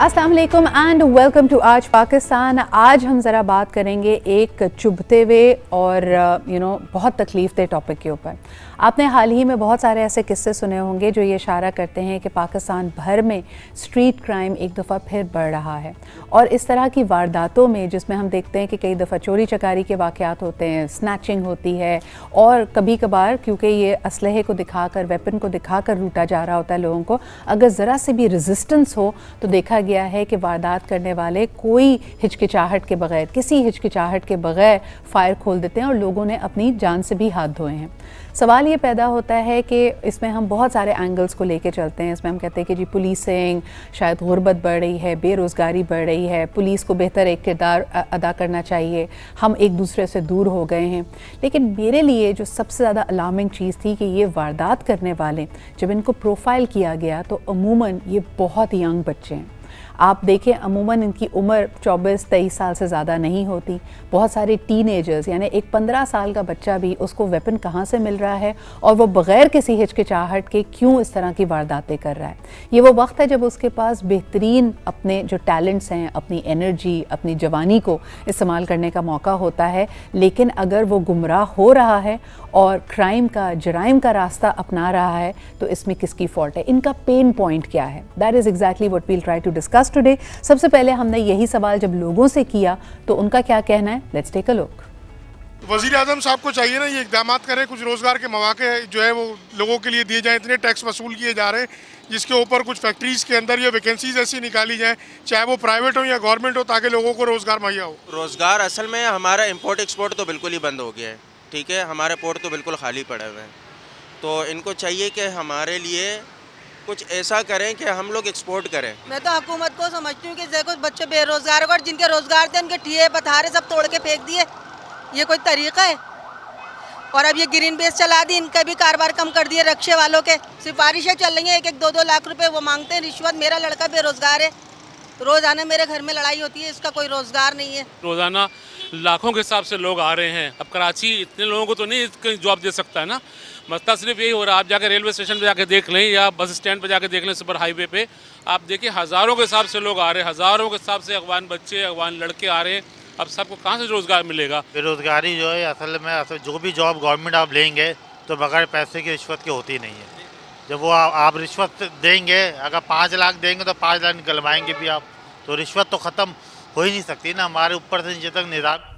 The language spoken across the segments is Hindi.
अस्सलाम वालेकुम एंड वेलकम टू आज पाकिस्तान। आज हम ज़रा बात करेंगे एक चुभते हुए और बहुत तकलीफ़देह टॉपिक के ऊपर। आपने हाल ही में बहुत सारे ऐसे किस्से सुने होंगे जो ये इशारा करते हैं कि पाकिस्तान भर में स्ट्रीट क्राइम एक दफ़ा फिर बढ़ रहा है और इस तरह की वारदातों में जिसमें हम देखते हैं कि कई दफ़ा चोरी चकारी के वाक़यात होते हैं, स्नैचिंग होती है और कभी कभार क्योंकि ये असलहे को दिखाकर, वेपन को दिखाकर लूटा जा रहा होता है लोगों को, अगर ज़रा से भी रेजिस्टेंस हो तो देखा गया है कि वारदात करने वाले कोई हिचकिचाहट के बगैर, किसी हिचकिचाहट के बगैर फायर खोल देते हैं और लोगों ने अपनी जान से भी हाथ धोए हैं। सवाल ये पैदा होता है कि इसमें हम बहुत सारे एंगल्स को लेके चलते हैं। इसमें हम कहते हैं कि जी पुलिसिंग, शायद गुर्बत बढ़ रही है, बेरोज़गारी बढ़ रही है, पुलिस को बेहतर एक किरदार अदा करना चाहिए, हम एक दूसरे से दूर हो गए हैं। लेकिन मेरे लिए जो सबसे ज़्यादा अलार्मिंग चीज़ थी कि ये वारदात करने वाले जब इनको प्रोफाइल किया गया तो अमूमन ये बहुत यंग बच्चे हैं। आप देखें अमूमन इनकी उम्र 24-23 साल से ज़्यादा नहीं होती। बहुत सारे टीनेजर्स यानी एक 15 साल का बच्चा भी उसको वेपन कहाँ से मिल रहा है और वो बग़ैर किसी हिचकिचाहट के क्यों इस तरह की वारदातें कर रहा है। ये वो वक्त है जब उसके पास बेहतरीन अपने जो टैलेंट्स हैं, अपनी एनर्जी, अपनी जवानी को इस्तेमाल करने का मौका होता है। लेकिन अगर वो गुमराह हो रहा है और क्राइम का, जराइम का रास्ता अपना रहा है तो इसमें किसकी फॉल्ट है, इनका पेन पॉइंट क्या है। That is exactly what we'll try to discuss today. सबसे पहले हमने यही सवाल जब लोगों से किया तो उनका क्या कहना है, लेट्स टेक अ लुक। वज़ीर आज़म साहब को चाहिए ना ये इक़दाम करें, कुछ रोज़गार के मौके जो है वो लोगों के लिए दिए जाएं। इतने टैक्स वसूल किए जा रहे हैं जिसके ऊपर कुछ फैक्ट्रीज़ के अंदर ये वैकेंसीज ऐसी निकाली जाएँ, चाहे वो प्राइवेट हो या गवर्नमेंट हो, ताकि लोगों को रोज़गार मुहैया हो। रोज़गार असल में हमारा इम्पोर्ट एक्सपोर्ट तो बिल्कुल ही बंद हो गया है, ठीक है, हमारे पोर्ट तो बिल्कुल खाली पड़े हुए हैं। तो इनको चाहिए कि हमारे लिए कुछ ऐसा करें कि हम लोग एक्सपोर्ट करें। मैं तो हुकूमत को समझती हूँ कि देखो बच्चे बेरोजगार और जिनके रोजगार थे उनके ठिये पथारे सब तोड़ के फेंक दिए, ये कोई तरीका है। और अब ये ग्रीन बेस चला दी, इनका भी कारोबार कम कर दिए। रक्शे वालों के सिफारिशें चल रही हैं, 1-2 लाख रुपए वो मांगते हैं रिश्वत। मेरा लड़का बेरोजगार है, रोजाना मेरे घर में लड़ाई होती है, इसका कोई रोजगार नहीं है। रोजाना लाखों के हिसाब से लोग आ रहे हैं। अब कराची इतने लोगों को तो नहीं कहीं जॉब दे सकता है ना। मसला सिर्फ यही हो रहा है, आप जाकर रेलवे स्टेशन पे जाके देख लें या बस स्टैंड पे जाके देख लें, सुपर हाईवे पे आप देखिए हज़ारों के हिसाब से लोग आ रहे हैं, हज़ारों के हिसाब से अफगान बच्चे, अफगान लड़के आ रहे हैं। अब सबको कहाँ से रोज़गार मिलेगा। बेरोज़गारी जो है असल में जो भी जॉब गवर्नमेंट आप लेंगे तो बगैर पैसे की रिश्वत की होती नहीं है। जब वो आप रिश्वत देंगे, अगर 5 लाख देंगे तो 5 लाख निकलवाएंगे भी आप, तो रिश्वत तो ख़त्म हो ही नहीं सकती ना। हमारे ऊपर से नीचे तक निज़ाम।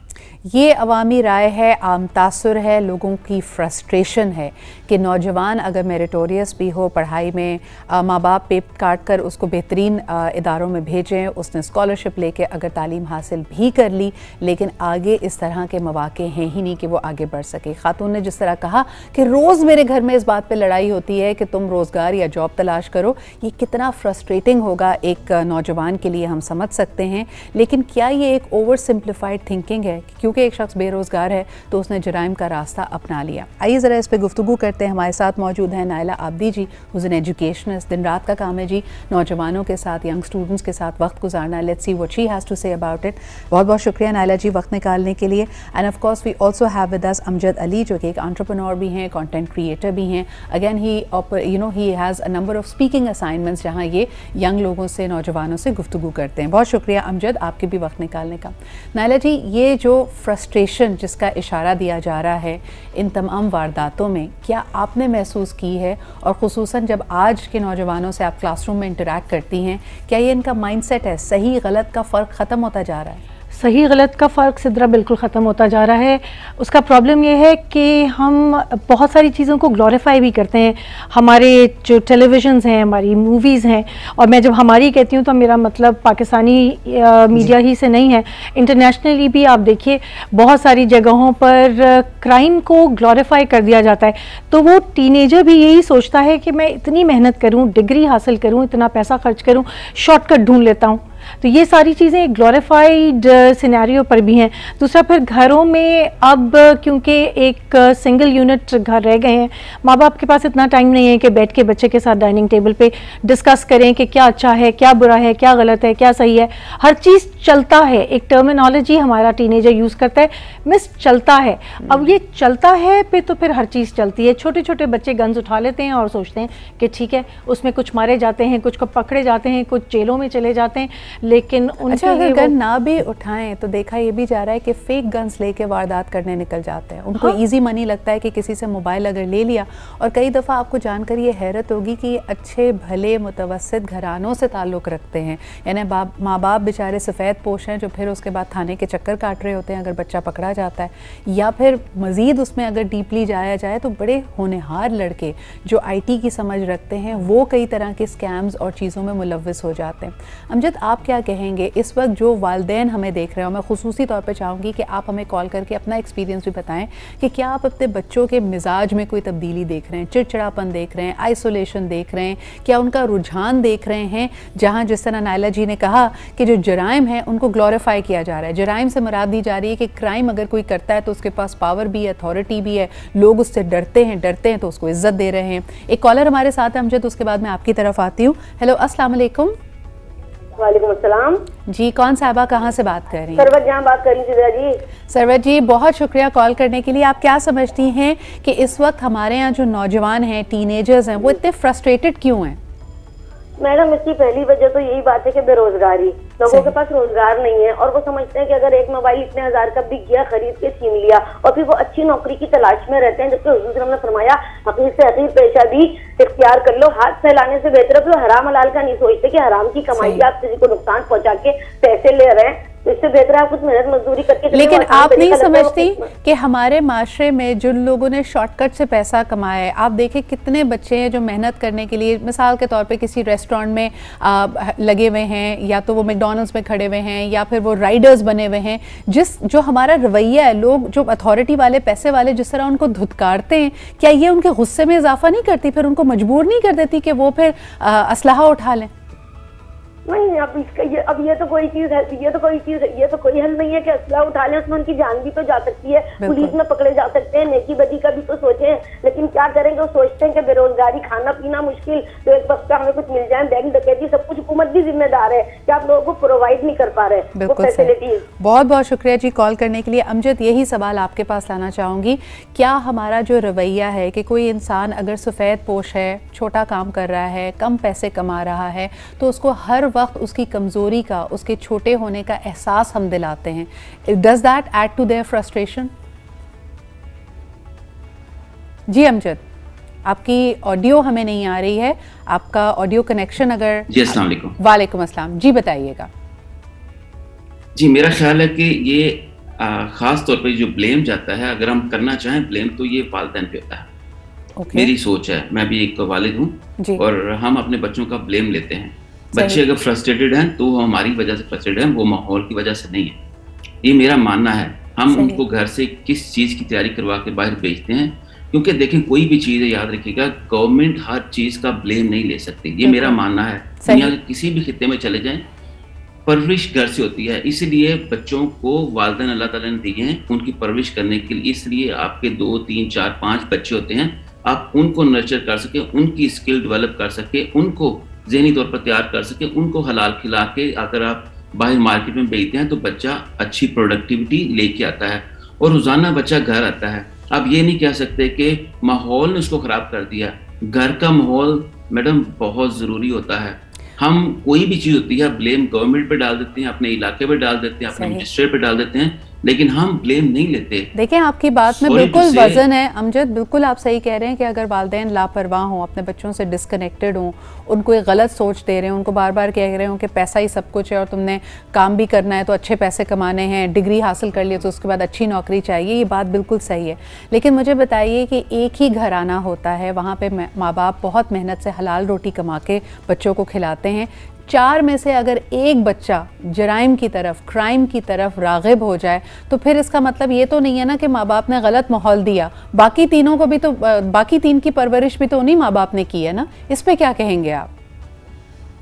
ये अवामी राय है, आम तासुर है, लोगों की फ्रस्ट्रेशन है कि नौजवान अगर मेरिटोरियस भी हो पढ़ाई में, माँ बाप पेट काट कर उसको बेहतरीन इदारों में भेजें, उसने स्कॉलरशिप लेके अगर तालीम हासिल भी कर ली लेकिन आगे इस तरह के मौके हैं ही नहीं कि वो आगे बढ़ सके। खातून ने जिस तरह कहा कि रोज़ मेरे घर में इस बात पे लड़ाई होती है कि तुम रोज़गार या जॉब तलाश करो, ये कितना फ्रस्ट्रेटिंग होगा एक नौजवान के लिए हम समझ सकते हैं। लेकिन क्या ये एक ओवर सिंप्लीफाइड थिंकिंग है क्योंकि एक शख्स बेरोज़गार है तो उसने जराइम का रास्ता अपना लिया। आइए ज़रा इस पर गुफ्तगू करते हैं। हमारे साथ मौजूद हैं Naila Abdi ji, who's an educationist. दिन रात का काम है जी नौजवानों के साथ, यंग स्टूडेंट्स के साथ वक्त गुजारना। Let's see what she has to say about it. बहुत बहुत शुक्रिया नाइला जी वक्त निकालने के लिए। And of course we also have with us Amjad Ali जो कि एक एंटरप्रेन्योर भी हैं, कंटेंट क्रिएटर भी हैं। Again he has a number of speaking assignments जहाँ ये यंग लोगों से, नौजवानों से गुफ्तगू करते हैं। बहुत शुक्रिया अमजद आपके भी वक्त निकालने का। नाइला जी, ये जो फ्रस्ट्रेशन जिसका इशारा दिया जा रहा है इन तमाम वारदातों में, क्या आपने महसूस की है? और ख़ुसूसन जब आज के नौजवानों से आप क्लासरूम में इंटरैक्ट करती हैं, क्या ये इनका माइंडसेट है, सही गलत का फ़र्क ख़त्म होता जा रहा है? सही गलत का फ़र्क सिद्रा बिल्कुल ख़त्म होता जा रहा है। उसका प्रॉब्लम ये है कि हम बहुत सारी चीज़ों को ग्लोरीफाई भी करते हैं। हमारे जो टेलीविज़न्स हैं, हमारी मूवीज़ हैं, और मैं जब हमारी कहती हूँ तो मेरा मतलब पाकिस्तानी मीडिया ही से नहीं है, इंटरनेशनली भी आप देखिए बहुत सारी जगहों पर क्राइम को ग्लोरीफाई कर दिया जाता है। तो वो टीनेजर भी यही सोचता है कि मैं इतनी मेहनत करूँ, डिग्री हासिल करूँ, इतना पैसा खर्च करूँ, शॉर्टकट ढूंढ लेता हूँ। तो ये सारी चीज़ें ग्लोरीफाइड सिनेरियो पर भी हैं। दूसरा फिर घरों में अब क्योंकि एक सिंगल यूनिट घर रह गए हैं, माँ बाप के पास इतना टाइम नहीं है कि बैठ के बच्चे के साथ डाइनिंग टेबल पे डिस्कस करें कि क्या अच्छा है, क्या बुरा है, क्या गलत है, क्या सही है। हर चीज़ चलता है, एक टर्मिनोलॉजी हमारा टीनेजर यूज़ करता है, मिस चलता है। अब ये चलता है पे तो फिर हर चीज़ चलती है। छोटे छोटे बच्चे गन्स उठा लेते हैं और सोचते हैं कि ठीक है, उसमें कुछ मारे जाते हैं, कुछ को पकड़े जाते हैं, कुछ जेलों में चले जाते हैं, लेकिन उनके अगर गन ना भी उठाएं तो देखा ये भी जा रहा है कि फेक गन्स लेके वारदात करने निकल जाते हैं। उनको इजी मनी लगता है कि किसी से मोबाइल अगर ले लिया, और कई दफ़ा आपको जानकर ये हैरत होगी कि ये अच्छे भले मुतवस्सित घरानों से ताल्लुक़ रखते हैं, यानी माँ बाप बेचारे सफ़ेद पोश हैं जो फिर उसके बाद थाने के चक्कर काट रहे होते हैं अगर बच्चा पकड़ा जाता है, या फिर मज़ीद उसमें अगर डीपली जाया जाए तो बड़े होनहार लड़के जो IT की समझ रखते हैं वो कई तरह के स्कैम्स और चीज़ों में मुलव्वस हो जाते हैं। अमजद, आप क्या कहेंगे इस वक्त जो वालिदैन हमें देख रहे हो? मैं खुसूसी तौर पे चाहूँगी कि आप हमें कॉल करके अपना एक्सपीरियंस भी बताएं कि क्या आप अपने बच्चों के मिजाज में कोई तब्दीली देख रहे हैं, चिड़चिड़ापन देख रहे हैं, आइसोलेशन देख रहे हैं, क्या उनका रुझान देख रहे हैं जहाँ जिस तरह नायला जी ने कहा कि जो जराइम है उनको ग्लोरीफाई किया जा रहा है। जराइम से मुराद दी जा रही है कि क्राइम अगर कोई करता है तो उसके पास पावर भी है, अथॉरिटी भी है, लोग उससे डरते हैं तो उसको इज्जत दे रहे हैं। एक कॉलर हमारे साथ है अमजद, उसके बाद मैं आपकी तरफ आती हूँ। हेलो, अस्सलाम वालेकुम। वालेकुम अस्सलाम जी, कौन साहबा कहाँ से बात कर रही हैं? सरवत जहाँ बात कर रही थी जी। सरवत जी, बहुत शुक्रिया कॉल करने के लिए। आप क्या समझती हैं कि इस वक्त हमारे यहाँ जो नौजवान हैं, टीनेजर्स हैं, वो इतने फ्रस्ट्रेटेड क्यों हैं? मैडम, इसकी पहली वजह तो यही बात है कि बेरोजगारी, लोगों के पास रोजगार नहीं है और वो समझते हैं कि अगर एक मोबाइल इतने हजार का बिक गया, खरीद के छीन लिया, और फिर वो अच्छी नौकरी की तलाश में रहते हैं। जबकि हुजूर ने फरमाया हकीर से हकीर पेशा भी इख्तियार कर लो, हाथ फैलाने से बेहतर है। फिर हराम हलाल का नहीं सोचते कि हराम की कमाई आप किसी को नुकसान पहुंचा के पैसे ले रहे हैं, तो इससे बेहतर है आप कुछ मेहनत मजदूरी करके। लेकिन आप नहीं समझती कि हमारे माशरे में जिन लोगों ने शॉर्टकट से पैसा कमाया है, आप देखें कितने बच्चे हैं जो मेहनत करने के लिए मिसाल के तौर पे किसी रेस्टोरेंट में लगे हुए हैं, या तो वो मैकडॉनल्ड्स में खड़े हुए हैं, या फिर वो राइडर्स बने हुए हैं। जो हमारा रवैया है, लोग जो अथॉरिटी वाले, पैसे वाले जिस तरह उनको धुतकारते हैं, क्या ये उनके गुस्से में इजाफा नहीं करती, फिर उनको मजबूर नहीं कर देती कि वो फिर असलहा उठा लें? नहीं, अब इसका ये तो कोई चीज है, ये तो कोई हल नहीं है कि असला उठा लें। उसमें उनकी जान भी तो जा सकती है, पुलिस में पकड़े जा सकते हैं। नेकी बदी का भी तो सोचें, लेकिन क्या करेंगे, वो सोचते हैं कि बेरोजगारी, खाना पीना मुश्किल, तो एक वक्त हमें कुछ मिल जाए, बैंक डकैती, सब कुछ हुकूमत भी जिम्मेदार है कि आप लोगों को प्रोवाइड नहीं कर पा रहे वो फैसिलिटीज। बहुत बहुत शुक्रिया जी कॉल करने के लिए। अमजद, यही सवाल आपके पास लाना चाहूँगी, क्या हमारा जो रवैया है कि कोई इंसान अगर सफ़ेद पोश है, छोटा काम कर रहा है, कम पैसे कमा रहा है, तो उसको हर वक्त उसकी कमज़ोरी का, उसके छोटे होने का एहसास हम दिलाते हैं? Does that add to their frustration? जी अमजद, आपकी ऑडियो हमें नहीं आ रही है, आपका ऑडियो कनेक्शन अगर। जी अस्सलाम वालेकुम। वालेकुम अस्सलाम, जी बताइएगा। जी, मेरा ख्याल है कि ये ख़ास तौर पे जो ब्लेम जाता है, अगर हम करना चाहें ब्लेम, तो ये वालिदैन पे होता है। मेरी सोच है, मैं भी एक वालिद हूँ और हम अपने बच्चों का ब्लेम लेते हैं। बच्चे अगर फ्रस्ट्रेटेड हैं तो वो हमारी वजह से फ्रस्ट्रेटेड हैं, वो माहौल की वजह से नहीं है। ये मेरा मानना है। हम उनको घर से किस चीज़ की तैयारी करवा के बाहर भेजते हैं, क्योंकि देखें कोई भी चीज़ है, याद रखिएगा, गवर्नमेंट हर चीज़ का ब्लेम नहीं ले सकती। ये मेरा मानना है। दुनिया के किसी भी खित्ते में चले जाएं, परवरिश घर से होती है। इसलिए बच्चों को वालिदैन अल्लाह ताला ने दिए हैं उनकी परवरिश करने के लिए। इसलिए आपके 2, 3, 4, 5 बच्चे होते हैं, आप उनको नर्चर कर सके, उनकी स्किल डेवलप कर सके, उनको ज़हनी तौर पर तैयार कर सके, उनको हलाल खिला के अगर आप बाहर मार्केट में बेचते हैं तो बच्चा अच्छी प्रोडक्टिविटी लेके आता है और रोज़ाना बच्चा घर आता है। आप ये नहीं कह सकते कि माहौल ने उसको ख़राब कर दिया। घर का माहौल मैडम बहुत ज़रूरी होता है। हम कोई भी चीज़ होती है ब्लेम गवर्नमेंट पे डाल देते हैं, अपने इलाके पे डाल देते हैं, अपने मिनिस्टर पे डाल देते हैं, लेकिन हम ब्लेम नहीं लेते। देखिए, आपकी बात में बिल्कुल वजन है अमजद, बिल्कुल आप सही कह रहे हैं कि अगर वालिदैन लापरवाह हों, अपने बच्चों से डिस्कनेक्टेड हों, उनको एक गलत सोच दे रहे हैं, उनको बार बार कह रहे हो कि पैसा ही सब कुछ है और तुमने काम भी करना है तो अच्छे पैसे कमाने हैं, डिग्री हासिल कर लिए तो उसके बाद अच्छी नौकरी चाहिए, ये बात बिल्कुल सही है। लेकिन मुझे बताइए कि एक ही घराना होता है, वहाँ पर माँ बाप बहुत मेहनत से हलाल रोटी कमा के बच्चों को खिलाते हैं। 4 में से अगर एक बच्चा जराइम की तरफ, क्राइम की तरफ राग़िब हो जाए तो फिर इसका मतलब ये तो नहीं है ना कि माँ बाप ने गलत माहौल दिया, बाकी तीनों को भी तो, बाकी 3 की परवरिश भी तो उन्हीं माँ बाप ने की है ना। इस पे क्या कहेंगे आप?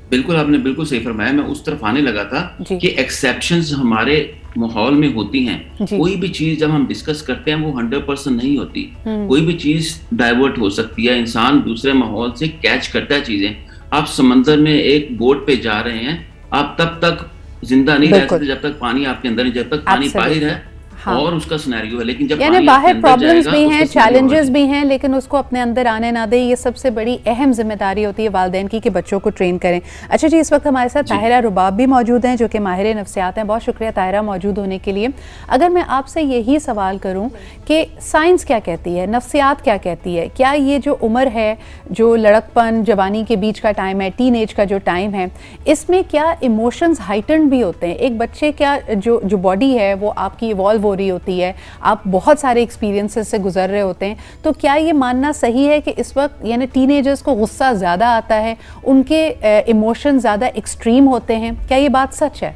बिल्कुल, आपने बिल्कुल सही फरमाया। मैं उस तरफ आने लगा था कि एक्सेप्शंस हमारे माहौल में होती हैं। कोई भी चीज जब हम डिस्कस करते हैं वो 100% नहीं होती। कोई भी चीज डाइवर्ट हो सकती है, इंसान दूसरे माहौल से कैच करता है चीजें। आप समंदर में एक बोट पे जा रहे हैं, आप तब तक जिंदा नहीं रह सकते जब तक पानी आपके अंदर है, जब तक पानी बाहर है। हाँ। और उसका सिनेरियो है, लेकिन जब यानी बाहर प्रॉब्लम्स भी हैं, चैलेंजेस भी हैं, लेकिन उसको अपने अंदर आने ना दें। ये सबसे बड़ी अहम जिम्मेदारी होती है वालिदैन की कि बच्चों को ट्रेन करें। अच्छा जी, इस वक्त हमारे साथ ताहिरा रुबाब भी मौजूद हैं जो कि माहिर नफ्सियात हैं। बहुत शुक्रिया ताहिरा मौजूद होने के लिए। अगर मैं आपसे यही सवाल करूँ कि साइंस क्या कहती है, नफ्सियात क्या कहती है, क्या ये जो उम्र है, जो लड़कपन जवानी के बीच का टाइम है, टीन एज का जो टाइम है, इसमें क्या इमोशंस हाइटन्ड भी होते हैं? एक बच्चे क्या जो बॉडी है वो आपकी इवॉल्व हो रही होती है, आप बहुत सारे एक्सपीरियंसेस से गुजर रहे होते हैं, तो क्या ये मानना सही है कि इस वक्त यानी टीनेजर्स को गुस्सा ज़्यादा आता है, उनके इमोशन ज़्यादा एक्सट्रीम होते हैं? क्या ये बात सच है?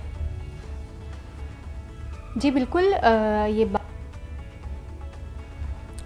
जी बिल्कुल, ये बात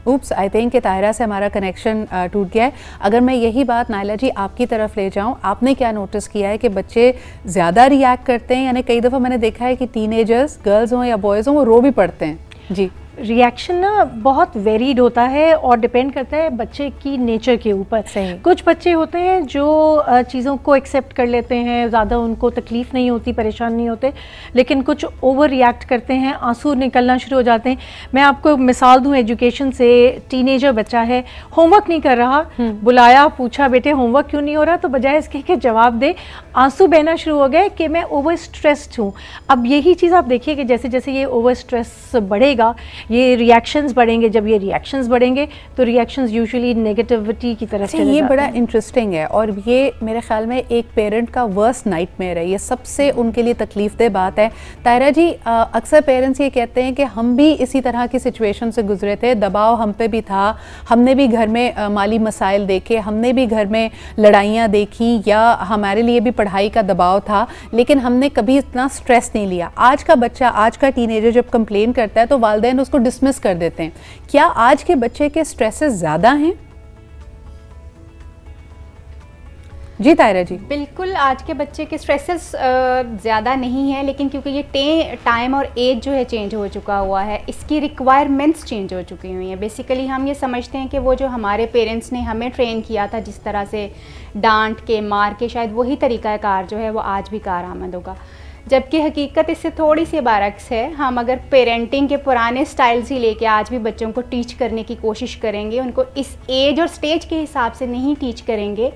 उप्स, आई थिंक कि ताहिरा से हमारा कनेक्शन टूट गया है। अगर मैं यही बात नाइला जी आपकी तरफ ले जाऊं, आपने क्या नोटिस किया है कि बच्चे ज़्यादा रिएक्ट करते हैं? यानी कई दफ़ा मैंने देखा है कि टीनेजर्स, गर्ल्स हों या बॉयज़ हों, वो रो भी पड़ते हैं। जी, रिएक्शन ना बहुत वेरीड होता है और डिपेंड करता है बच्चे की नेचर के ऊपर। कुछ बच्चे होते हैं जो चीज़ों को एक्सेप्ट कर लेते हैं, ज़्यादा उनको तकलीफ़ नहीं होती, परेशान नहीं होते, लेकिन कुछ ओवर रिएक्ट करते हैं, आंसू निकलना शुरू हो जाते हैं। मैं आपको मिसाल दूं एजुकेशन से, टीनेजर बच्चा है, होमवर्क नहीं कर रहा, बुलाया, पूछा बेटे होमवर्क क्यों नहीं हो रहा, तो बजाय इसके कि जवाब दे, आंसू बहना शुरू हो गए कि मैं ओवर स्ट्रेस्ड हूँ। अब यही चीज़ आप देखिए कि जैसे जैसे ये ओवर स्ट्रेस बढ़ेगा, ये रिएक्शंस बढ़ेंगे। जब ये रिएक्शंस बढ़ेंगे तो रिएक्शंस यूजुअली नेगेटिविटी की तरफ चले जाते हैं। ये बड़ा इंटरेस्टिंग है और ये मेरे ख्याल में एक पेरेंट का वर्स्ट नाइटमेयर है। ये सबसे उनके लिए तकलीफदेह बात है। ताहिरा जी, अक्सर पेरेंट्स ये कहते हैं कि हम भी इसी तरह की सिचुएशन से गुजरे थे, दबाव हम पे भी था, हमने भी घर में माली मसाइल देखे, हमने भी घर में लड़ाइयाँ देखी, या हमारे लिए भी पढ़ाई का दबाव था, लेकिन हमने कभी इतना स्ट्रेस नहीं लिया। आज का बच्चा, आज का टीनेजर जब कंप्लेन करता है तो वालिदैन उसको डिसमिस कर देते हैं। क्या आज के बच्चे के स्ट्रेसेस ज्यादा हैं? जी ताहिरा जी। बिल्कुल, आज के बच्चे के स्ट्रेसेस ज़्यादा नहीं है, लेकिन क्योंकि ये टाइम और एज जो है चेंज हो चुका हुआ है, इसकी रिक्वायरमेंट्स चेंज हो चुकी हुई हैं। बेसिकली हम ये समझते हैं कि वो जो हमारे पेरेंट्स ने हमें ट्रेन किया था, जिस तरह से डांट के, मार के, शायद वही तरीक़ाकार जो है वो आज भी कारआमद होगा, जबकि हकीकत इससे थोड़ी सी बरअक्स है। हम अगर पेरेंटिंग के पुराने स्टाइल्स ही लेके आज भी बच्चों को टीच करने की कोशिश करेंगे, उनको इस एज और स्टेज के हिसाब से नहीं टीच करेंगे,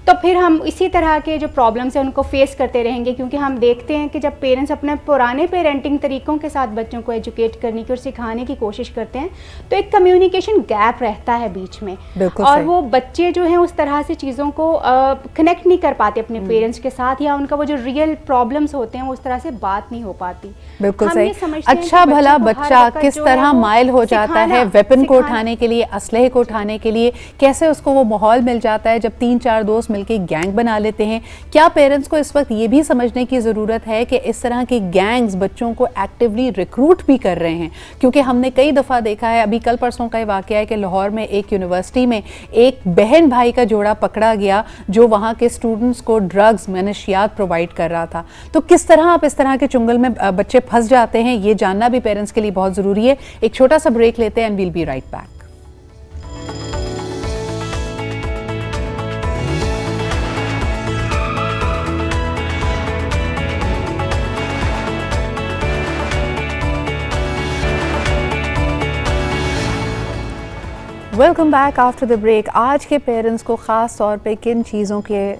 तो फिर हम इसी तरह के जो प्रॉब्लम्स हैं उनको फेस करते रहेंगे। क्योंकि हम देखते हैं कि जब पेरेंट्स अपने पुराने पेरेंटिंग तरीक़ों के साथ बच्चों को एजुकेट करने की और सिखाने की कोशिश करते हैं, तो एक कम्युनिकेशन गैप रहता है बीच में, और वो बच्चे जो हैं उस तरह से चीज़ों को कनेक्ट नहीं कर पाते अपने पेरेंट्स के साथ, या उनका वो जो रियल प्रॉब्लम्स होते हैं वो उस तरह से बात नहीं हो पाती। बिल्कुल सही। अच्छा भला बच्चा किस तरह माइल हो जाता है वेपन को उठाने के लिए, असलहे को उठाने के लिए, कैसे उसको वो माहौल मिल जाता है जब 3-4 दोस्त मिलकर गैंग बना लेते हैं। क्या पेरेंट्स को इस वक्त ये भी समझने की ज़रूरत है कि इस तरह के गैंग्स बच्चों को एक्टिवली रिक्रूट भी कर रहे हैं? क्योंकि हमने कई दफ़ा देखा है, अभी कल परसों का वाक़या है कि लाहौर में एक यूनिवर्सिटी में एक बहन भाई का जोड़ा पकड़ा गया जो वहाँ के स्टूडेंट्स को ड्रग्स, मनशियात प्रोवाइड कर रहा था। तो किस तरह आप इस तरह के चुंगल में बच्चे फंस जाते हैं, ये जानना भी पेरेंट्स के लिए बहुत ज़रूरी है। एक छोटा सा ब्रेक लेते हैं and we'll be right back. Welcome back after the break. आज के पेरेंट्स को ख़ास तौर पे किन चीज़ों के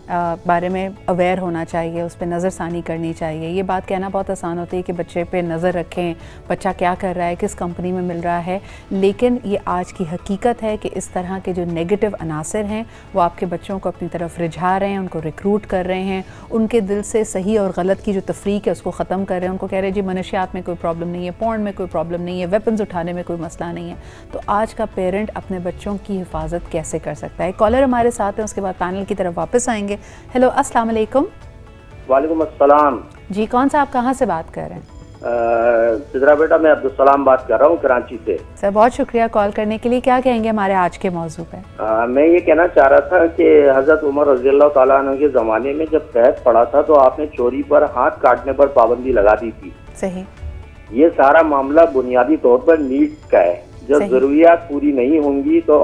बारे में अवेयर होना चाहिए, उस पर नज़रसानी करनी चाहिए? ये बात कहना बहुत आसान होती है कि बच्चे पे नज़र रखें, बच्चा क्या कर रहा है, किस कंपनी में मिल रहा है, लेकिन ये आज की हकीकत है कि इस तरह के जो नेगेटिव अनासर हैं वो आपके बच्चों को अपनी तरफ रिझा रहे हैं, उनको रिक्रूट कर रहे हैं, उनके दिल से सही और गलत की जो तफरीक है उसको ख़त्म कर रहे हैं। उनको कह रहे हैं जी मनशियात में कोई प्रॉब्लम नहीं है, पॉर्न में कोई प्रॉब्लम नहीं है, वेपन्स उठाने में कोई मसला नहीं है। तो आज का पेरेंट अपने बच्चों की हिफाजत कैसे कर सकता है? कॉलर हमारे साथ हैं, उसके बाद पैनल की तरफ वापस आएंगे। हेलो, अस्सलाम वालेकुम। वालेकुम अस्सलाम। जी, कौन सा, आप कहाँ से बात कर रहे हैं? सिद्रा बेटा, मैं अब्दुल सलाम बात कर रहा हूँ कराची से। सर बहुत शुक्रिया कॉल करने के लिए। क्या कहेंगे हमारे आज के मौजू पे? मैं ये कहना चाह रहा था कि हजरत उमर रज़ियल्लाहु ताला अन्हु के ज़माने में जब तहत पड़ा था तो आपने चोरी पर हाथ काटने पर पाबंदी लगा दी थी। सही। ये सारा मामला बुनियादी तौर पर नीड का है। जब जरूरियात पूरी नहीं होंगी तो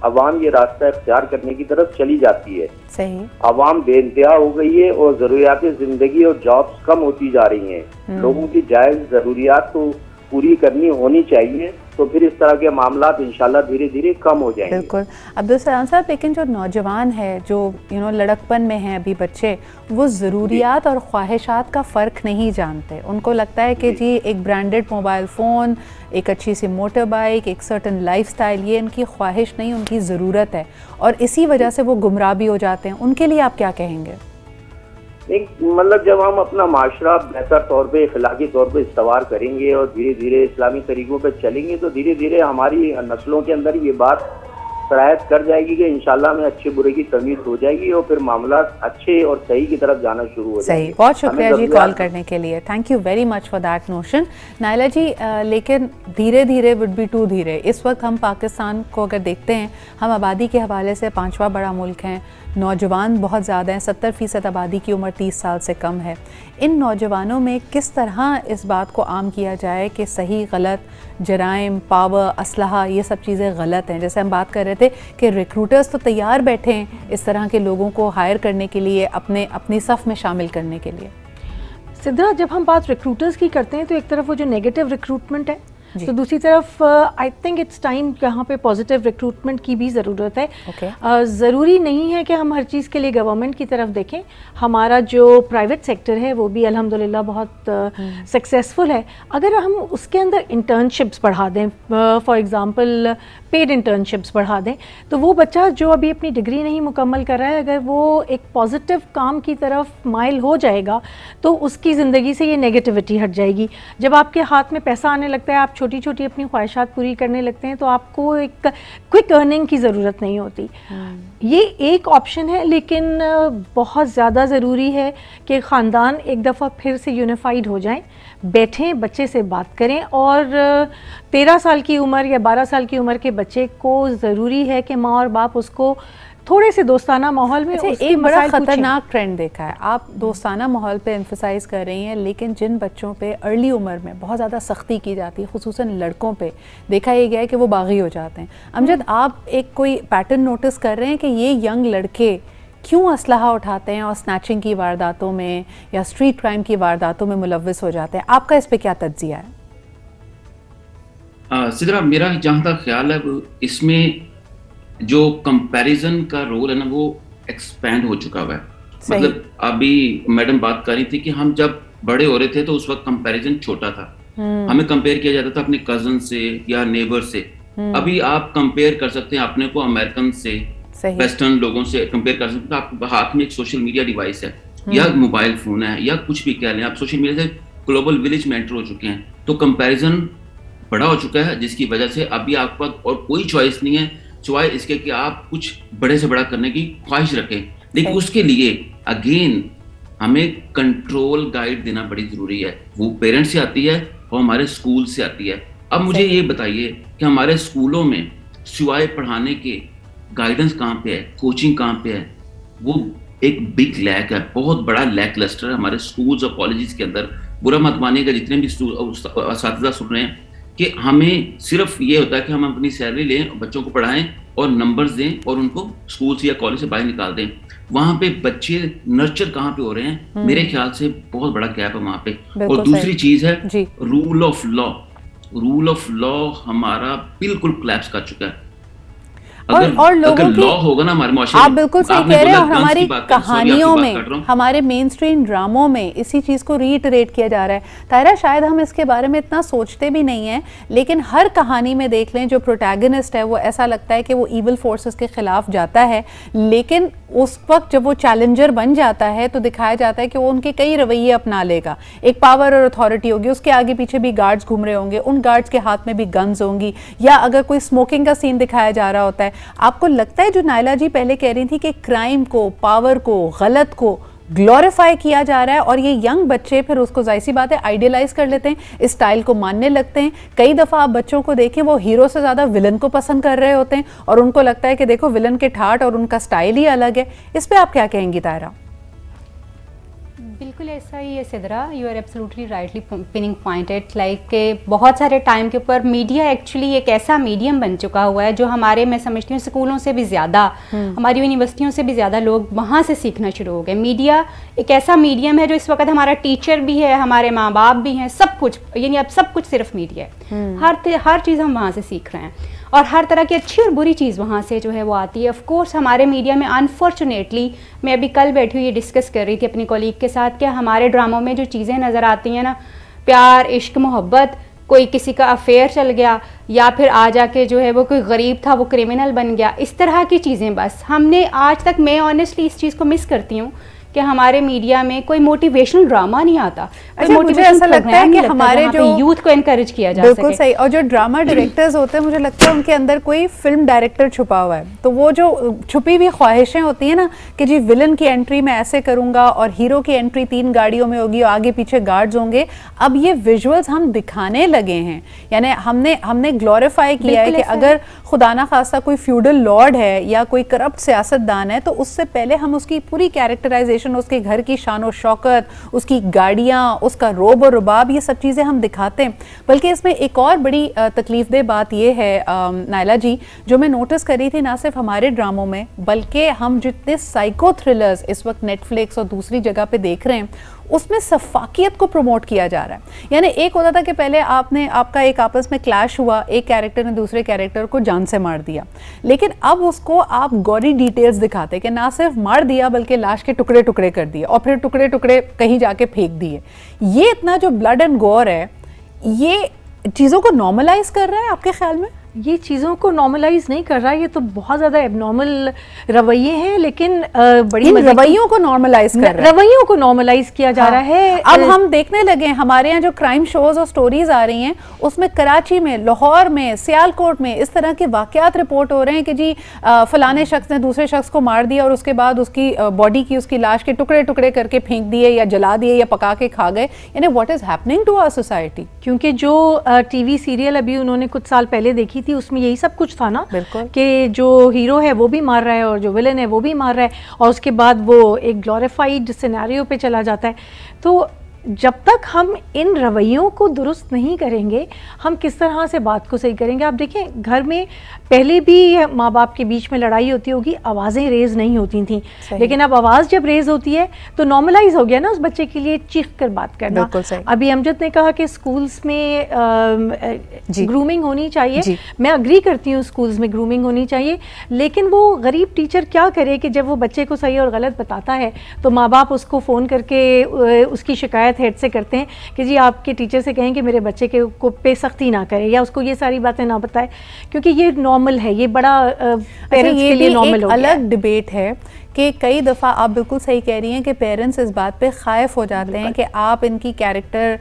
अवाम ये रास्ता इख्तियार करने की तरफ चली जाती है। सही। अवाम बेइंतहा हो गई है और जरूरियात जिंदगी और जॉब्स कम होती जा रही हैं। लोगों की जायज जरूरियात तो पूरी करनी होनी चाहिए, तो फिर इस तरह के मामलात इंशाल्लाह धीरे धीरे कम हो जाएंगे। बिल्कुल अब्दुल सलाम साहब, लेकिन जो नौजवान है, जो लड़कपन में हैं अभी बच्चे, वो ज़रूरियात और ख्वाहिशात का फ़र्क नहीं जानते। उनको लगता है कि जी एक ब्रांडेड मोबाइल फ़ोन, एक अच्छी सी मोटर बाइक, एक सर्टन लाइफस्टाइल, ये इनकी ख्वाहिश नहीं, उनकी ज़रूरत है, और इसी वजह से वो गुमराह भी हो जाते हैं। उनके लिए आप क्या कहेंगे? मतलब जब हम अपना माशरा बेहतर तौर पे, इखलाकी तौर पे इस्तवार करेंगे और धीरे धीरे इस्लामी तरीकों पे चलेंगे तो धीरे धीरे हमारी नस्लों के अंदर ये बात सरायत कर जाएगी कि इंशाल्लाह में अच्छे बुरे की तमीज़ हो जाएगी और फिर मामला अच्छे और सही की तरफ जाना शुरू हो जाएगा। सही, बहुत शुक्रिया जी कॉल करने के लिए। Thank you very much for that notion. Naila ji, लेकिन धीरे धीरे वुड बी टू धीरे। इस वक्त हम पाकिस्तान को अगर देखते हैं, हम आबादी के हवाले से 5वां बड़ा मुल्क हैं, नौजवान बहुत ज़्यादा हैं, 70% आबादी की उम्र 30 साल से कम है। इन नौजवानों में किस तरह इस बात को आम किया जाए कि सही गलत, जराइम, पावर, असलहा, ये सब चीज़ें गलत हैं। जैसे हम बात कर रहे थे कि रिक्रूटर्स तो तैयार बैठे हैं इस तरह के लोगों को हायर करने के लिए, अपनी सफ़ में शामिल करने के लिए। सिद्रा, जब हम बात रिक्रूटर्स की करते हैं तो एक तरफ वो जो नेगेटिव रिक्रूटमेंट है, तो दूसरी तरफ आई थिंक इट्स टाइम यहाँ पे पॉजिटिव रिक्रूटमेंट की भी ज़रूरत है। ज़रूरी नहीं है कि हम हर चीज़ के लिए गवर्नमेंट की तरफ देखें। हमारा जो प्राइवेट सेक्टर है वो भी अल्हम्दुलिल्लाह बहुत सक्सेसफुल है। अगर हम उसके अंदर इंटर्नशिप्स बढ़ा दें, फॉर एग्ज़ाम्पल पेड इंटर्नशिप्स बढ़ा दें, तो वो बच्चा जो अभी अपनी डिग्री नहीं मुकम्मल कर रहा है, अगर वो एक पॉजिटिव काम की तरफ माइल हो जाएगा तो उसकी ज़िंदगी से ये नेगेटिविटी हट जाएगी। जब आपके हाथ में पैसा आने लगता है, आप छोटी छोटी अपनी ख्वाहिशात पूरी करने लगते हैं, तो आपको एक क्विक अर्निंग की ज़रूरत नहीं होती। ये एक ऑप्शन है, लेकिन बहुत ज़्यादा ज़रूरी है कि ख़ानदान एक दफ़ा फिर से यूनिफाइड हो जाएं, बैठें, बच्चे से बात करें, और 13 साल की उम्र या 12 साल की उम्र के बच्चे को ज़रूरी है कि माँ और बाप उसको थोड़े से दोस्ताना माहौल में। एक बड़ा ख़तरनाक ट्रेंड देखा है, आप दोस्ताना माहौल पे एम्फसाइज़ कर रही हैं, लेकिन जिन बच्चों पे अर्ली उम्र में बहुत ज़्यादा सख्ती की जाती है, खुसूसन लड़कों पे देखा ये गया है कि वो बागी हो जाते हैं। अमजद, आप एक कोई पैटर्न नोटिस कर रहे हैं कि ये यंग लड़के क्यों असलहा उठाते हैं और स्नैचिंग की वारदातों में या स्ट्रीट क्राइम की वारदातों में मुलव्वस हो जाते हैं? आपका इस पर क्या तज्जिया है? सिद्रा, मेरा जहाँ तक ख्याल है इसमें जो कंपैरिजन का रोल है ना, वो एक्सपैंड हो चुका हुआ है। मतलब अभी मैडम बात कर रही थी कि हम जब बड़े हो रहे थे तो उस वक्त कंपैरिजन छोटा था, हमें कंपेयर किया जाता था अपने कजन से या नेबर से। अभी आप कंपेयर कर सकते हैं अपने को अमेरिकन से, वेस्टर्न लोगों से कंपेयर कर सकते हैं। आपके हाथ में एक सोशल मीडिया डिवाइस है या मोबाइल फोन है या कुछ भी कह लें, आप सोशल मीडिया से ग्लोबल विलेज में एंटर हो चुके हैं, तो कंपैरिजन बड़ा हो चुका है, जिसकी वजह से अभी आपके पास और कोई चॉइस नहीं है सिवाय इसके कि आप कुछ बड़े से बड़ा करने की ख्वाहिश रखें। लेकिन उसके लिए अगेन हमें कंट्रोल गाइड देना बड़ी जरूरी है। वो पेरेंट्स से आती है और हमारे स्कूल से आती है। अब मुझे ये बताइए कि हमारे स्कूलों में सिवाय पढ़ाने के गाइडेंस कहाँ पे है, कोचिंग कहाँ पे है? वो एक बिग लैक है, बहुत बड़ा लैक लस्टर है हमारे स्कूल्स और कॉलेजेस के अंदर। बुरा मत मानिएगा जितने भी असातिज़ा सुन रहे हैं कि हमें सिर्फ ये होता है कि हम अपनी सैलरी लें, बच्चों को पढ़ाएं और नंबर्स दें और उनको स्कूल से या कॉलेज से बाहर निकाल दें। वहाँ पे बच्चे नर्चर कहाँ पे हो रहे हैं? मेरे ख्याल से बहुत बड़ा गैप है वहाँ पे। और दूसरी चीज है rule of law. Rule of law हमारा बिल्कुल कोलैप्स कर चुका है। और लोगों की लॉ होगा ना हमारे माशरे, आप बिल्कुल सही कह रहे हैं। और हमारी कहानियों में, हमारे मेन स्ट्रीम ड्रामों में इसी चीज़ को रीइटरेट किया जा रहा है। तायरा, शायद हम इसके बारे में इतना सोचते भी नहीं हैं, लेकिन हर कहानी में देख लें जो प्रोटैगनिस्ट है वो ऐसा लगता है कि वो ईवल फोर्सेस के खिलाफ जाता है, लेकिन उस वक्त जब वो चैलेंजर बन जाता है तो दिखाया जाता है कि वो उनके कई रवैये अपना लेगा। एक पावर और अथॉरिटी होगी, उसके आगे पीछे भी गार्ड्स घूम रहे होंगे, उन गार्ड्स के हाथ में भी गन्स होंगी, या अगर कोई स्मोकिंग का सीन दिखाया जा रहा होता है। आपको लगता है जो नायला जी पहले कह रही थी कि क्राइम को, पावर को, गलत को ग्लोरीफाई किया जा रहा है और ये यंग बच्चे फिर उसको जाहिर सी बात है आइडियलाइज कर लेते हैं, इस स्टाइल को मानने लगते हैं। कई दफ़ा आप बच्चों को देखें वो हीरो से ज़्यादा विलन को पसंद कर रहे होते हैं और उनको लगता है कि देखो विलन के ठाट और उनका स्टाइल ही अलग है। इस पर आप क्या कहेंगी तायरा? बिल्कुल ऐसा ही है Sidra, you are absolutely rightly pinning pointed. Like बहुत सारे टाइम के ऊपर मीडिया एक्चुअली एक ऐसा मीडियम बन चुका हुआ है जो हमारे, मैं समझती हूँ स्कूलों से भी ज़्यादा, हमारी यूनिवर्सिटियों से भी ज़्यादा लोग वहाँ से सीखना शुरू हो गए। मीडिया एक ऐसा मीडियम है जो इस वक्त हमारा टीचर भी है, हमारे माँ बाप भी हैं, सब कुछ, यानी अब सब कुछ सिर्फ मीडिया है। हर चीज़ हम वहाँ से सीख रहे हैं और हर तरह की अच्छी और बुरी चीज़ वहाँ से जो है वो आती है। ऑफ कोर्स हमारे मीडिया में अनफॉर्चुनेटली, मैं अभी कल बैठी हुई डिस्कस कर रही थी अपनी कॉलीग के साथ, कि हमारे ड्रामों में जो चीज़ें नज़र आती हैं ना, प्यार, इश्क, मोहब्बत, कोई किसी का अफेयर चल गया या फिर आ जाके जो है वो कोई गरीब था वो क्रिमिनल बन गया, इस तरह की चीज़ें बस हमने आज तक, मैं ऑनेस्टली इस चीज़ को मिस करती हूँ कि हमारे मीडिया में कोई मोटिवेशनल ड्रामा नहीं आता। अच्छा, मुझे ऐसा लगता है कि हमारे जो यूथ को एनकरेज किया जा बिल्कुल सही, और जो ड्रामा डायरेक्टर्स होते हैं मुझे लगता है उनके अंदर कोई फिल्म डायरेक्टर छुपा हुआ है। तो वो जो छुपी हुई ख्वाहिशें होती हैं ना कि जी विलन की एंट्री मैं ऐसे करूंगा और हीरो की एंट्री 3 गाड़ियों में होगी और आगे पीछे गार्ड्स होंगे, अब ये विजुअल्स हम दिखाने लगे हैं। यानी हमने ग्लोरीफाई किया है कि अगर खुदा ना खास्ता कोई फ्यूडल लॉर्ड है या कोई करप्ट सियासतदान है तो उससे पहले हम उसकी पूरी कैरेक्टराइजेशन, उसके घर की शान और शौकत, उसकी गाड़ियाँ, उसका रोब और रुबाब, ये सब चीज़ें हम दिखाते हैं। बल्कि इसमें एक और बड़ी तकलीफदेह बात ये है नायला जी, जो मैं नोटिस कर रही थी ना सिर्फ हमारे ड्रामों में बल्कि हम जितने साइको थ्रिलर्स इस वक्त नेटफ्लिक्स और दूसरी जगह पे देख रहे हैं उसमें सफाकियत को प्रमोट किया जा रहा है। यानी एक होता था कि पहले आपका एक आपस में क्लैश हुआ, एक कैरेक्टर ने दूसरे कैरेक्टर को जान से मार दिया, लेकिन अब उसको आप गौरी डिटेल्स दिखाते कि ना सिर्फ मार दिया बल्कि लाश के टुकड़े टुकड़े कर दिए और फिर टुकड़े टुकड़े कहीं जाके फेंक दिए। ये इतना जो ब्लड एंड गोर है, ये चीज़ों को नॉर्मलाइज कर रहा है आपके ख्याल में? ये चीज़ों को नॉर्मलाइज नहीं कर रहा, ये तो बहुत ज़्यादा एबनॉर्मल रवैये हैं, लेकिन बड़ी रवैयों को नॉर्मलाइज कर रहा है, रवैयों को नॉर्मलाइज किया जा रहा है। अब हम देखने लगे हैं हमारे यहाँ जो क्राइम शोज और स्टोरीज आ रही हैं उसमें कराची में, लाहौर में, सियालकोट में इस तरह के वाकयात रिपोर्ट हो रहे हैं कि जी फलाने शख्स ने दूसरे शख्स को मार दिया और उसके बाद उसकी बॉडी की, उसकी लाश के टुकड़े टुकड़े करके फेंक दिए या जला दिए या पका के खा गए। यानी what is happening to our society? क्योंकि जो टीवी सीरियल अभी उन्होंने कुछ साल पहले देखी थी उसमें यही सब कुछ था ना, कि जो हीरो है वो भी मार रहा है और जो विलन है वो भी मार रहा है और उसके बाद वो एक ग्लोरीफाइड सिनेरियो पे चला जाता है। तो जब तक हम इन रवैयों को दुरुस्त नहीं करेंगे हम किस तरह से बात को सही करेंगे? आप देखें घर में पहले भी माँ बाप के बीच में लड़ाई होती होगी, आवाज़ें रेज़ नहीं होती थी, लेकिन अब आवाज़ जब रेज़ होती है तो नॉर्मलाइज हो गया ना उस बच्चे के लिए चीख कर बात करना। अभी अमजद ने कहा कि स्कूल्स में ग्रूमिंग होनी चाहिए, मैं अग्री करती हूँ स्कूल्स में ग्रूमिंग होनी चाहिए, लेकिन वो गरीब टीचर क्या करे कि जब वो बच्चे को सही और गलत बताता है तो माँ बाप उसको फ़ोन करके उसकी शिकायत हेड से करते हैं कि जी आपके टीचर से कहें कि मेरे बच्चे के को पे सख्ती ना करे या उसको ये सारी बातें ना बताए, क्योंकि ये नॉर्मल है, ये बड़ा पेरेंट्स के लिए नॉर्मल हो गया। अलग डिबेट है कि कई दफ़ा आप बिल्कुल सही कह रही हैं कि पेरेंट्स इस बात पे ख़ाइफ हो जाते हैं कि आप इनकी कैरेक्टर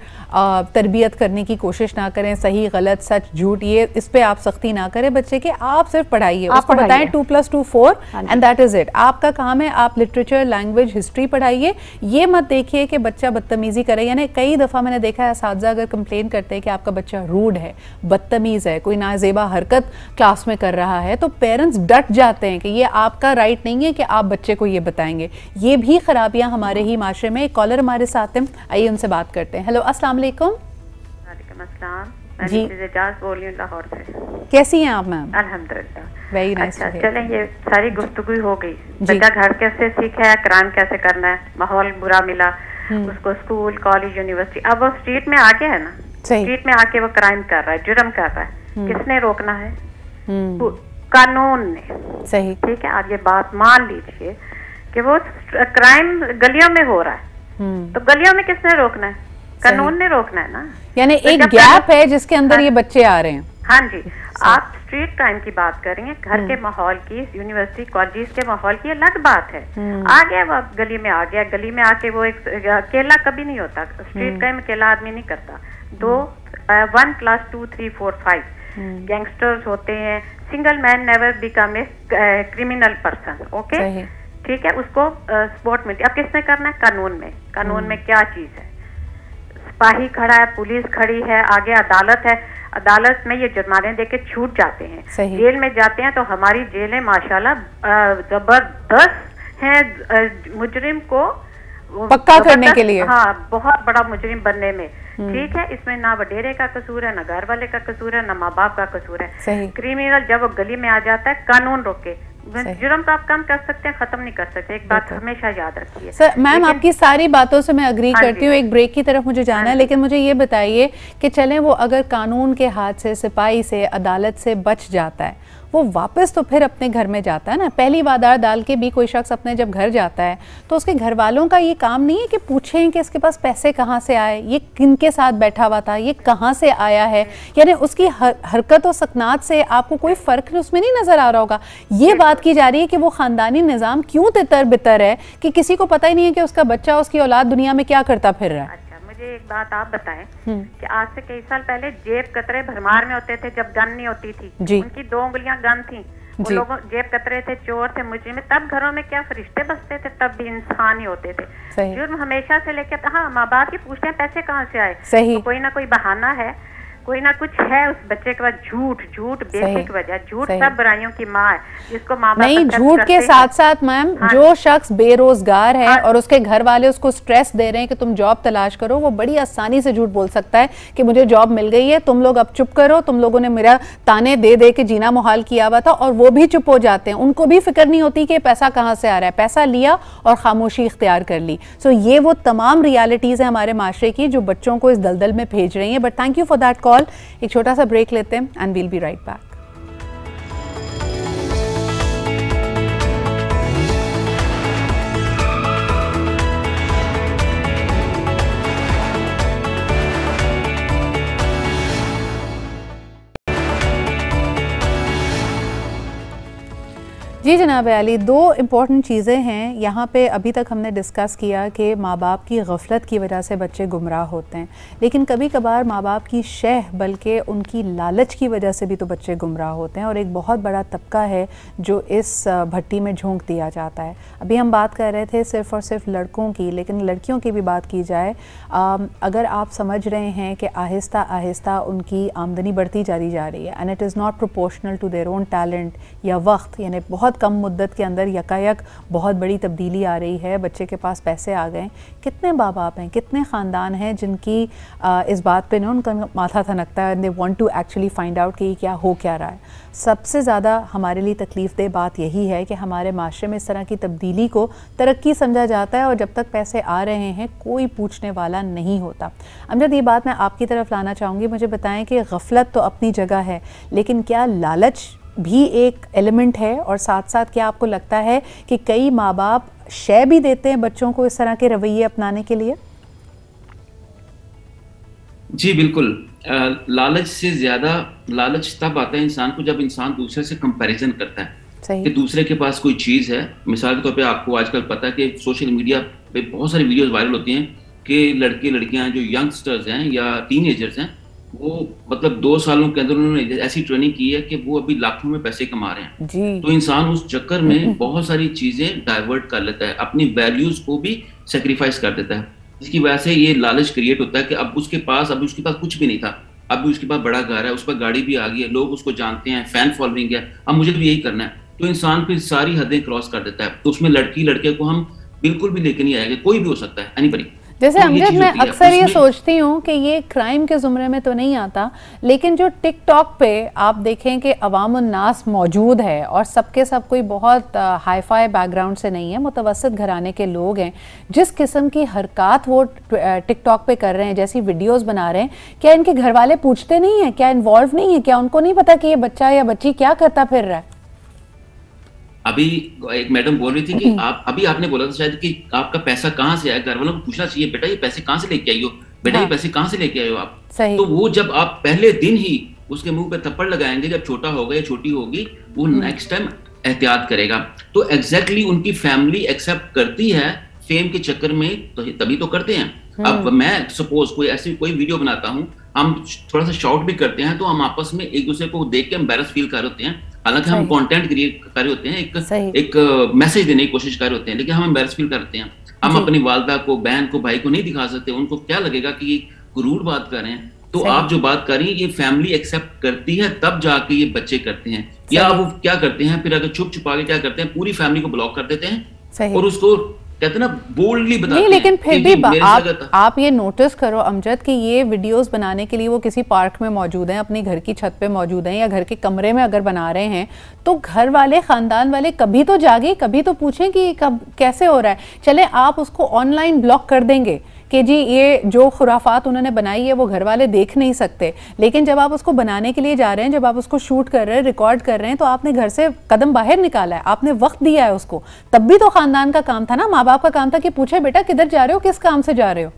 तरबियत करने की कोशिश ना करें, सही गलत सच झूठ ये इस पे आप सख्ती ना करें बच्चे के, आप सिर्फ पढ़ाइए, उसको बताएं 2+2 4 एंड दैट इज़ इट। आपका काम है आप लिटरेचर, लैंग्वेज, हिस्ट्री पढ़ाइए, ये मत देखिए कि बच्चा बदतमीज़ी करे। यानी कई दफ़ा मैंने देखा है असातिज़ा अगर कंप्लेन करते हैं कि आपका बच्चा रूड है, बदतमीज़ है, कोई नाजेबा हरकत क्लास में कर रहा है, तो पेरेंट्स डट जाते हैं कि ये आपका राइट नहीं है कि आप बच्चे को ये बताएंगे। ये भी खराबियां हमारे ही माशरे में। एक कॉलर हमारे साथ हैं, आइए उनसे बात करते हैं। हेलो, अस्सलाम वालेकुम। वालेकुम अस्सलाम, मैं एजाज बोल रही हूँ लाहौर से। कैसी हैं आप मैम? अल्हम्दुलिल्लाह, वेरी नाइस। अच्छा चलें, ये सारी गुफ्तगू हो गई, बच्चा घर कैसे सीखा है, क्राइम कैसे करना है, माहौल बुरा मिला उसको, स्कूल, कॉलेज, यूनिवर्सिटी, अब वो स्ट्रीट में आ गया है ना, स्ट्रीट में आके वो क्राइम कर रहा है, जुर्म कर रहा है, किसने रोकना है? कानून ने। सही, ठीक है, आप ये बात मान लीजिए कि वो क्राइम गलियों में हो रहा है, तो गलियों में किसने रोकना है? कानून ने रोकना है ना। यानी एक गैप है जिसके अंदर ये बच्चे आ रहे हैं। हाँ जी, आप स्ट्रीट क्राइम की बात करेंगे, घर के माहौल की, यूनिवर्सिटी कॉलेज के माहौल की अलग बात है। आ गया वो गली में, आ गया गली में आके वो एक अकेला कभी नहीं होता, स्ट्रीट क्राइम अकेला आदमी नहीं करता, 1 + 2 3 4 5 गैंगस्टर्स होते हैं। Single man never become a criminal person. Okay, ठीक है, उसको सपोर्ट मिलती है। अब किसने करना है? कानून में क्या चीज है? सिपाही खड़ा है, पुलिस खड़ी है, आगे अदालत है, अदालत में ये जुर्माने देके छूट जाते हैं, जेल में जाते हैं। तो हमारी जेलें माशाल्लाह जबरदस्त हैं मुजरिम को पक्का करने के लिए। हाँ, बहुत बड़ा मुजरिम बनने में। ठीक है, इसमें ना वडेरे का कसूर है, ना घर वाले का कसूर है, ना माँ बाप का कसूर है। क्रिमिनल जब वो गली में आ जाता है, कानून रोके। जुर्म तो आप कम कर सकते हैं, खत्म नहीं कर सकते। एक बात हमेशा याद रखिए। सर, मैम आपकी सारी बातों से मैं अग्री करती हूँ। एक ब्रेक की तरफ मुझे जाना है, लेकिन मुझे ये बताइए कि चलें वो अगर कानून के हाथ से, सिपाही से, अदालत से बच जाता है, वो वापस तो फिर अपने घर में जाता है ना। पहली वादार डाल के भी कोई शख्स अपने जब घर जाता है तो उसके घर वालों का ये काम नहीं है कि पूछें कि इसके पास पैसे कहाँ से आए, ये किनके साथ बैठा हुआ था, ये कहाँ से आया है। यानी उसकी हरकत और सकनात से आपको कोई फ़र्क उसमें नहीं नज़र आ रहा होगा। ये बात की जा रही है कि वो ख़ानदानी निज़ाम क्यों तितर बितर है कि किसी को पता ही नहीं है कि उसका बच्चा, उसकी औलाद दुनिया में क्या करता फिर रहा है। मुझे एक बात आप बताएं कि आज से कई साल पहले जेब कतरे भरमार में होते थे, जब गन नहीं होती थी, उनकी 2 उंगलियां गन थी, वो लोग जेब कतरे थे, चोर थे, मुजरिम, तब घरों में क्या फरिश्ते बसते थे, तब भी इंसान ही होते थे। जुर्म हमेशा से लेके, हाँ, माँ बाप की पूछते हैं पैसे कहाँ से आए, तो कोई ना कोई बहाना है, कोई ना कुछ है उस बच्चे के पास। झूठ बेसिक वजह, झूठ सब बुराइयों की माँ है, जिसको माँ बाप नहीं। झूठ के साथ साथ मैम, जो शख्स बेरोजगार है और उसके घर वाले उसको स्ट्रेस दे रहे हैं कि तुम जॉब तलाश करो, वो बड़ी आसानी से झूठ बोल सकता है कि मुझे जॉब मिल गई है, तुम लोग अब चुप करो, तुम लोगों ने मेरा ताने दे दे के जीना मुहाल किया हुआ था, और वो भी चुप हो जाते हैं। उनको भी फिक्र नहीं होती कि पैसा कहाँ से आ रहा है, पैसा लिया और खामोशी इख्तियार कर ली। सो ये वो तमाम रियलिटीज़ हैं हमारे माशरे की जो बच्चों को इस दलदल में भेज रही हैं। But thank you for that call. एक छोटा सा ब्रेक लेते हैं and we'll be right back. जी जनाब अली, 2 इम्पॉर्टेंट चीज़ें हैं यहाँ पे। अभी तक हमने डिस्कस किया कि माँ बाप की गफलत की वजह से बच्चे गुमराह होते हैं, लेकिन कभी कभार माँ बाप की शह बल्कि उनकी लालच की वजह से भी तो बच्चे गुमराह होते हैं, और एक बहुत बड़ा तबका है जो इस भट्टी में झोंक दिया जाता है। अभी हम बात कर रहे थे सिर्फ़ और सिर्फ लड़कों की, लेकिन लड़कियों की भी बात की जाए, अगर आप समझ रहे हैं कि आहिस्ता आहिस्ता उनकी आमदनी बढ़ती जा रही है and it is not proportional to their own talent या वक्त, यानी बहुत कम मुद्दत के अंदर यकायक बहुत बड़ी तब्दीली आ रही है, बच्चे के पास पैसे आ गए। कितने माँ बाप हैं, कितने ख़ानदान हैं जिनकी इस बात पे ना उनका माथा थनकता है, they want to actually find out कि क्या हो क्या रहा है। सबसे ज़्यादा हमारे लिए तकलीफ़ दे बात यही है कि हमारे माशरे में इस तरह की तब्दीली को तरक्की समझा जाता है, और जब तक पैसे आ रहे हैं कोई पूछने वाला नहीं होता। अमजद, ये बात मैं आपकी तरफ लाना चाहूँगी, मुझे बताएं कि गफलत तो अपनी जगह है, लेकिन क्या लालच भी एक एलिमेंट है, और साथ साथ क्या आपको लगता है कि कई माँ बाप शय भी देते हैं बच्चों को इस तरह के रवैये अपनाने के लिए? जी बिल्कुल। लालच से ज़्यादा लालच तब आता है इंसान को जब इंसान दूसरे से कंपैरिजन करता है कि दूसरे के पास कोई चीज़ है। मिसाल के तौर पे आपको आजकल पता है कि सोशल मीडिया पे बहुत सारी वीडियोस वायरल होती हैं कि लड़के लड़कियां जो यंगस्टर्स हैं या टीनेजर्स हैं, वो मतलब 2 सालों के अंदर उन्होंने ऐसी ट्रेनिंग की है कि वो अभी लाखों में पैसे कमा रहे हैं जी। तो इंसान उस चक्कर में बहुत सारी चीज़ें डाइवर्ट कर लेता है, अपनी वैल्यूज को भी सेक्रीफाइस कर देता है, जिसकी वजह से ये लालच क्रिएट होता है कि अब उसके पास कुछ भी नहीं था, अभी उसके पास बड़ा घर है, उस पर गाड़ी भी आ गई है, लोग उसको जानते हैं, फैन फॉलोइंग है, अब मुझे भी यही करना है। तो इंसान फिर सारी हदें क्रॉस कर देता है। तो उसमें लड़के को हम बिल्कुल भी लेके नहीं आएंगे, कोई भी हो सकता है, एनीबॉडी। जैसे अमजद, मैं अक्सर ये सोचती हूँ कि ये क्राइम के ज़ुमरे में तो नहीं आता, लेकिन जो टिकटॉक पे आप देखें कि अवामुन नास मौजूद है और सबके सब कोई बहुत हाई फाई बैकग्राउंड से नहीं है, मुतवसत घराने के लोग हैं, जिस किस्म की हरकत वो टिकटॉक पे कर रहे हैं, जैसी वीडियोस बना रहे हैं, क्या इनके घर वाले पूछते नहीं हैं, क्या इन्वॉल्व नहीं है, क्या उनको नहीं पता कि ये बच्चा या बच्ची क्या करता फिर रहा है? अभी एक मैडम बोल रही थी कि अभी आपने बोला था शायद कि आपका पैसा कहाँ से आया, घर वालों को पूछना चाहिए, बेटा ये पैसे कहाँ से लेके आई हो, बेटा ये पैसे कहाँ से लेके आए हो आप। तो वो जब आप पहले दिन ही उसके मुंह पे थप्पड़ लगाएंगे, जब छोटा होगा या छोटी होगी, वो नेक्स्ट टाइम एहतियात करेगा। तो एग्जैक्टली उनकी फैमिली एक्सेप्ट करती है फेम के चक्कर में, तो तभी तो करते हैं। अब मैं सपोज कोई वीडियो बनाता हूँ, हम थोड़ा सा शॉर्ट भी करते हैं, तो हम आपस में एक दूसरे को देख के एम्बैरस फील कर होते हैं, हालांकि हम कंटेंट क्रिएट कर रहे होते हैं, एक मैसेज देने की कोशिश कर रहे होते हैं, लेकिन हम एम्बैरेस फील करते हैं। हम अपनी वालदा को, बहन को, भाई को नहीं दिखा सकते, उनको क्या लगेगा कि ये रूड बात कर रहे हैं। तो आप जो बात कर रही हैं ये फैमिली एक्सेप्ट करती है, तब जाके ये बच्चे करते हैं। या वो क्या करते हैं फिर, अगर छुप छुपा के क्या करते हैं, पूरी फैमिली को ब्लॉक कर देते हैं और उसको कहते हैं ना बोल्डली बताते हैं। लेकिन फिर भी आप ये नोटिस करो अमजद कि ये वीडियोस बनाने के लिए वो किसी पार्क में मौजूद हैं, अपनी घर की छत पे मौजूद हैं, या घर के कमरे में अगर बना रहे हैं, तो घर वाले, खानदान वाले कभी तो जागे, कभी तो पूछें कि कब कैसे हो रहा है। चले आप उसको ऑनलाइन ब्लॉक कर देंगे कि जी ये जो खुराफात उन्होंने बनाई है वो घर वाले देख नहीं सकते, लेकिन जब आप उसको बनाने के लिए जा रहे हैं, जब आप उसको शूट कर रहे हैं, रिकॉर्ड कर रहे हैं, तो आपने घर से कदम बाहर निकाला है, आपने वक्त दिया है उसको, तब भी तो खानदान का काम था ना, माँ बाप का काम था कि पूछे बेटा किधर जा रहे हो, किस काम से जा रहे हो।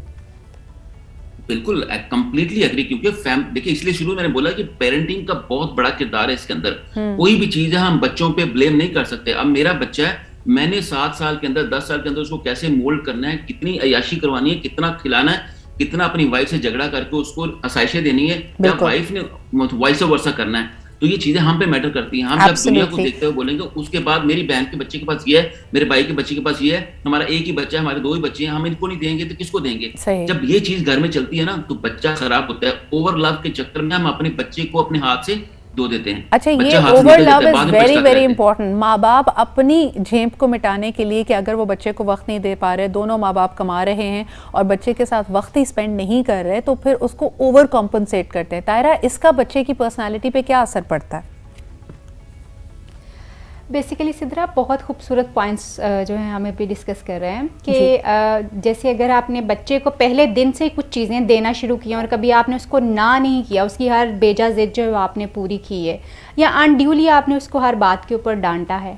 बिल्कुल कंप्लीटली एग्री, क्योंकि देखिए इसलिए शुरू मैंने बोला कि पेरेंटिंग का बहुत बड़ा किरदार है इसके अंदर। कोई भी चीज है हम बच्चों पे ब्लेम नहीं कर सकते। अब मेरा बच्चा है, मैंने 7 साल के अंदर, 10 साल के अंदर उसको कैसे मोल्ड करना है, कितनी अयाशी करवानी है, कितना खिलाना है, कितना अपनी वाइफ से झगड़ा करके उसको आसाइशें देनी है, या वाइफ ने वाइस वर्सा करना है, तो ये चीजें हम पे मैटर करती हैं। हम जब दुनिया को देखते हुए बोलेंगे, उसके बाद मेरी बहन के बच्चे के पास ये है, मेरे भाई के बच्चे के पास ये है, हमारा एक ही बच्चा है, हमारे 2 ही बच्चे हैं, हम इनको नहीं देंगे तो किसको देंगे। जब ये चीज घर में चलती है ना, तो बच्चा खराब होता है। ओवर लव के चक्कर में हम अपने बच्चे को अपने हाथ से दो देते हैं। अच्छा, ये over love is very very important. माँ बाप अपनी झेंप को मिटाने के लिए कि अगर वो बच्चे को वक्त नहीं दे पा रहे, दोनों माँ बाप कमा रहे हैं और बच्चे के साथ वक्त ही स्पेंड नहीं कर रहे, तो फिर उसको ओवर कॉम्पनसेट करते हैं। तायरा, इसका बच्चे की पर्सनालिटी पे क्या असर पड़ता है? बेसिकली सिद्रा बहुत खूबसूरत पॉइंट्स जो है हमें भी डिस्कस कर रहे हैं कि जैसे अगर आपने बच्चे को पहले दिन से कुछ चीज़ें देना शुरू किया और कभी आपने उसको ना नहीं किया, उसकी हर बेजा जिद जो है आपने पूरी की है, या अनड्यूली आपने उसको हर बात के ऊपर डांटा है।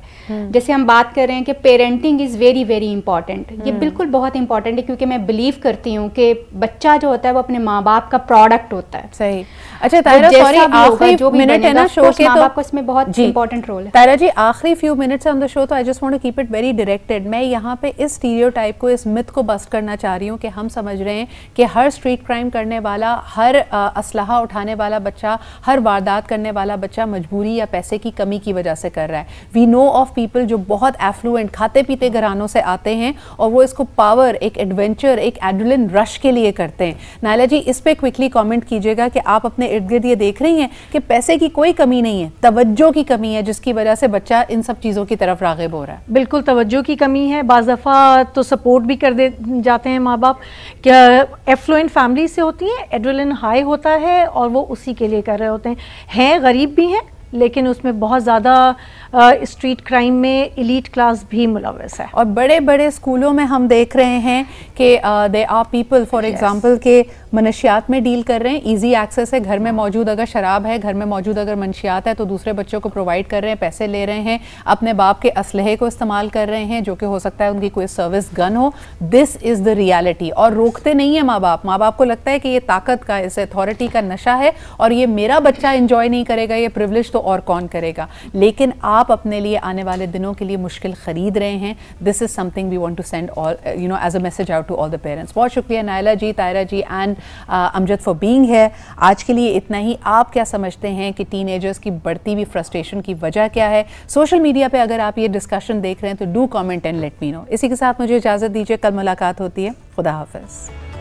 जैसे हम बात कर रहे हैं कि parenting is very very important, ये बिल्कुल बहुत इंपॉर्टेंट है, क्योंकि मैं बिलीव करती हूँ कि बच्चा जो होता है वो अपने माँ बाप का प्रोडक्ट होता है। सही। अच्छा तायरा, सॉरी आखिरी मिनट है ना शो के, माँ बाप को इसमें बहुत इंपॉर्टेंट रोल है। तायरा जी, आखिरी few minutes on the show, तो I just want to keep it very directed. मैं यहाँ पे इस स्टीरियोटाइप को, इस मिथ को बस्ट करना चाह रही हूँ कि हम समझ रहे हैं कि हर स्ट्रीट क्राइम करने वाला, हर असलहा उठाने वाला बच्चा, हर वारदात करने वाला बच्चा मजबूरी या पैसे की कमी की वजह से कर रहा है। वी नो ऑफ पीपल जो बहुत एफ्लुएंट, खाते पीते घरानों से आते हैं और वो इसको पावर, एक एडवेंचर, एक एड्रेनलिन रश के लिए करते हैं। नायला जी, इस पे क्विकली कमेंट कीजिएगा कि आप अपने इर्द गिर्द ये देख रही हैं कि पैसे की कोई कमी नहीं है, तवज्जो की कमी है, जिसकी वजह से बच्चा इन सब चीज़ों की तरफ राग़िब हो रहा है। बिल्कुल तवज्जो की कमी है। बाज़ दफ़ा तो सपोर्ट भी कर दे जाते हैं माँ बाप, क्या एफ्लुएंट फैमिली से होती हैं, एड्रेनलिन हाई होता है और वो उसी के लिए कर रहे होते हैं गरीब भी हैं, लेकिन उसमें बहुत ज़्यादा स्ट्रीट क्राइम में एलीट क्लास भी मुलव्वस है। और बड़े बड़े स्कूलों में हम देख रहे हैं कि they are people for example के मनशियात में डील कर रहे हैं, इजी एक्सेस है, घर में मौजूद अगर शराब है, घर में मौजूद अगर मनशियात है, तो दूसरे बच्चों को प्रोवाइड कर रहे हैं, पैसे ले रहे हैं, अपने बाप के असलहे को इस्तेमाल कर रहे हैं, जो कि हो सकता है उनकी कोई सर्विस गन हो। This is the reality. और रोकते नहीं है माँ बाप। माँ बाप को लगता है कि ये ताकत का, इस अथॉरिटी का नशा है और ये मेरा बच्चा इंजॉय नहीं करेगा, ये प्रिविलेज तो और कौन करेगा। लेकिन आप अपने लिए आने वाले दिनों के लिए मुश्किल खरीद रहे हैं। This is something we want to send all as a message out to all the parents. बहुत शुक्रिया Naila ji, Taira ji and Amjad for being here. आज के लिए इतना ही। आप क्या समझते हैं कि टीनेजर्स की बढ़ती हुई फ्रस्ट्रेशन की वजह क्या है? सोशल मीडिया पे अगर आप ये डिस्कशन देख रहे हैं तो do comment and let me know. इसी के साथ मुझे इजाज़त दीजिए, कल मुलाकात होती है। खुदा हाफिज़।